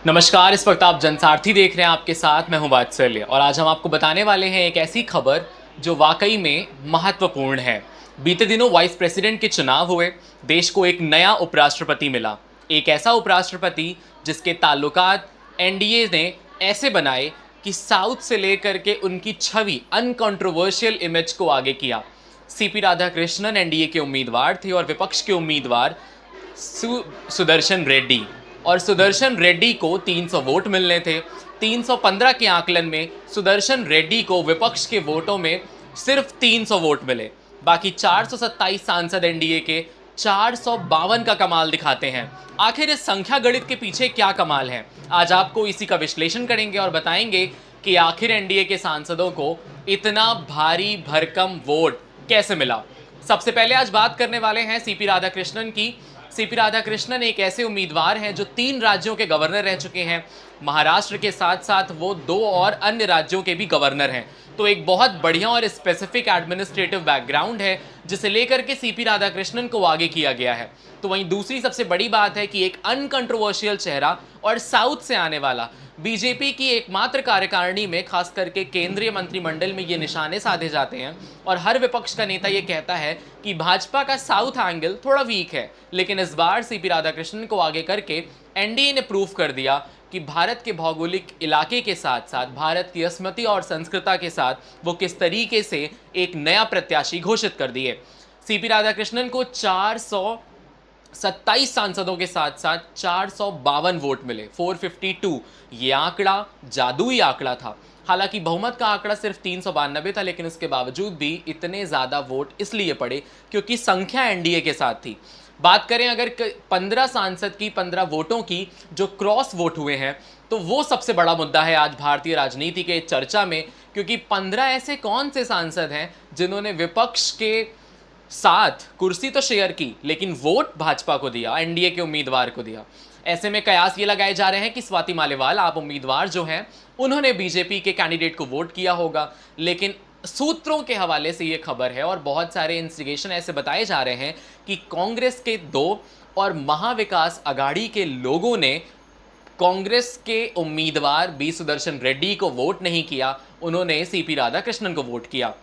नमस्कार। इस वक्त आप जनसारथी देख रहे हैं, आपके साथ मैं हूं वात्सल्य और आज हम आपको बताने वाले हैं एक ऐसी खबर जो वाकई में महत्वपूर्ण है। बीते दिनों वाइस प्रेसिडेंट के चुनाव हुए, देश को एक नया उपराष्ट्रपति मिला। एक ऐसा उपराष्ट्रपति जिसके ताल्लुकात एनडीए ने ऐसे बनाए कि साउथ से लेकर के उनकी छवि अनकंट्रोवर्शियल इमेज को आगे किया। सीपी राधाकृष्णन एनडीए के उम्मीदवार थे और विपक्ष के उम्मीदवार सुदर्शन रेड्डी। और सुदर्शन रेड्डी को 300 वोट मिलने थे। 315 के आकलन में सुदर्शन रेड्डी को विपक्ष के वोटों में सिर्फ 300 वोट मिले। बाकी 427 सांसद एनडीए के 452 का कमाल दिखाते हैं। आखिर इस संख्या गणित के पीछे क्या कमाल है, आज आपको इसी का विश्लेषण करेंगे और बताएंगे कि आखिर एनडीए के सांसदों को इतना भारी भरकम वोट कैसे मिला। सबसे पहले आज बात करने वाले हैं सीपी राधाकृष्णन की। सीपी राधाकृष्णन एक ऐसे उम्मीदवार हैं जो 3 राज्यों के गवर्नर रह चुके हैं। महाराष्ट्र के साथ साथ वो 2 और अन्य राज्यों के भी गवर्नर हैं। तो एक बहुत बढ़िया और स्पेसिफिक एडमिनिस्ट्रेटिव बैकग्राउंड है जिसे लेकर के सीपी राधाकृष्णन को आगे किया गया है। तो वहीं दूसरी सबसे बड़ी बात है कि एक अनकंट्रोवर्शियल चेहरा और साउथ से आने वाला, बीजेपी की एकमात्र कार्यकारिणी में खास करके केंद्रीय मंत्रिमंडल में ये निशाने साधे जाते हैं और हर विपक्ष का नेता ये कहता है कि भाजपा का साउथ एंगल थोड़ा वीक है, लेकिन इस बार सीपी राधाकृष्णन को आगे करके एनडीए ने प्रूव कर दिया कि भारत के भौगोलिक इलाके के साथ साथ भारत की अस्मिता और संस्कृति के साथ वो किस तरीके से एक नया प्रत्याशी घोषित कर दिए। सीपी राधाकृष्णन को 427 सांसदों के साथ साथ 452 वोट मिले, 452। ये आंकड़ा जादुई आंकड़ा था। हालांकि बहुमत का आंकड़ा सिर्फ 392 था, लेकिन उसके बावजूद भी इतने ज़्यादा वोट इसलिए पड़े क्योंकि संख्या एनडीए के साथ थी। बात करें अगर 15 सांसद की 15 वोटों की जो क्रॉस वोट हुए हैं, तो वो सबसे बड़ा मुद्दा है आज भारतीय राजनीति के चर्चा में, क्योंकि 15 ऐसे कौन से सांसद हैं जिन्होंने विपक्ष के साथ कुर्सी तो शेयर की लेकिन वोट भाजपा को दिया, एनडीए के उम्मीदवार को दिया। ऐसे में कयास ये लगाए जा रहे हैं कि स्वाति मालीवाल आप उम्मीदवार जो हैं उन्होंने बीजेपी के कैंडिडेट को वोट किया होगा, लेकिन सूत्रों के हवाले से ये खबर है और बहुत सारे इंस्टिगेशन ऐसे बताए जा रहे हैं कि कांग्रेस के 2 और महाविकास अघाड़ी के लोगों ने कांग्रेस के उम्मीदवार बी सुदर्शन रेड्डी को वोट नहीं किया, उन्होंने सीपी राधाकृष्णन को वोट किया।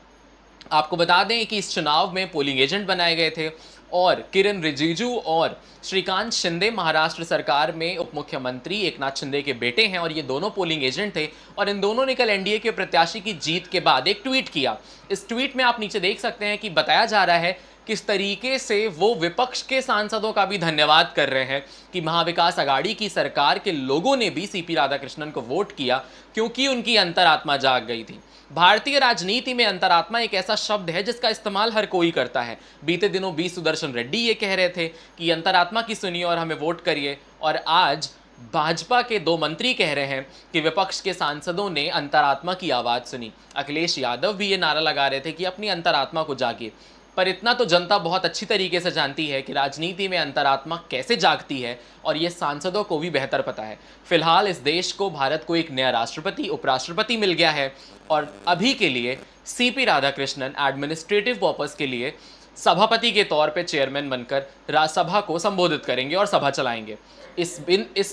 आपको बता दें कि इस चुनाव में पोलिंग एजेंट बनाए गए थे और किरण रिजिजू और श्रीकांत शिंदे महाराष्ट्र सरकार में उप मुख्यमंत्री एकनाथ शिंदे के बेटे हैं और ये दोनों पोलिंग एजेंट थे और इन दोनों ने कल एनडीए के प्रत्याशी की जीत के बाद एक ट्वीट किया। इस ट्वीट में आप नीचे देख सकते हैं कि बताया जा रहा है किस तरीके से वो विपक्ष के सांसदों का भी धन्यवाद कर रहे हैं कि महाविकास अघाड़ी की सरकार के लोगों ने भी सीपी राधाकृष्णन को वोट किया क्योंकि उनकी अंतरात्मा जाग गई थी। भारतीय राजनीति में अंतरात्मा एक ऐसा शब्द है जिसका इस्तेमाल हर कोई करता है। बीते दिनों बी सुदर्शन रेड्डी ये कह रहे थे कि अंतरात्मा की सुनिए और हमें वोट करिए, और आज भाजपा के 2 मंत्री कह रहे हैं कि विपक्ष के सांसदों ने अंतरात्मा की आवाज़ सुनी। अखिलेश यादव भी ये नारा लगा रहे थे कि अपनी अंतरात्मा को जागिए। पर इतना तो जनता बहुत अच्छी तरीके से जानती है कि राजनीति में अंतरात्मा कैसे जागती है और ये सांसदों को भी बेहतर पता है। फिलहाल इस देश को, भारत को एक नया राष्ट्रपति उपराष्ट्रपति मिल गया है और अभी के लिए सीपी राधाकृष्णन एडमिनिस्ट्रेटिव पर्पस के लिए सभापति के तौर पे चेयरमैन बनकर राज्यसभा को संबोधित करेंगे और सभा चलाएंगे। इस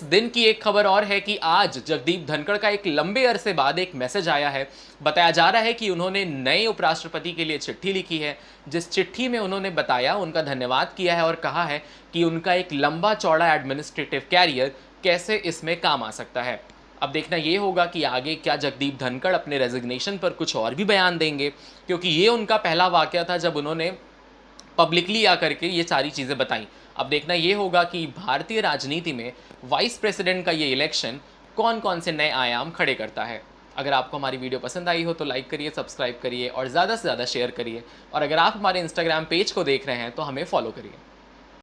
दिन की एक खबर और है कि आज जगदीप धनखड़ का एक लंबे अरसे बाद एक मैसेज आया है। बताया जा रहा है कि उन्होंने नए उपराष्ट्रपति के लिए चिट्ठी लिखी है, जिस चिट्ठी में उन्होंने बताया, उनका धन्यवाद किया है और कहा है कि उनका एक लंबा चौड़ा एडमिनिस्ट्रेटिव कैरियर कैसे इसमें काम आ सकता है। अब देखना ये होगा कि आगे क्या जगदीप धनखड़ अपने रेजिग्नेशन पर कुछ और भी बयान देंगे, क्योंकि ये उनका पहला वाकया था जब उन्होंने पब्लिकली आकर के ये सारी चीज़ें बताई। अब देखना ये होगा कि भारतीय राजनीति में वाइस प्रेसिडेंट का ये इलेक्शन कौन कौन से नए आयाम खड़े करता है। अगर आपको हमारी वीडियो पसंद आई हो तो लाइक करिए, सब्सक्राइब करिए और ज़्यादा से ज़्यादा शेयर करिए। और अगर आप हमारे इंस्टाग्राम पेज को देख रहे हैं तो हमें फॉलो करिए।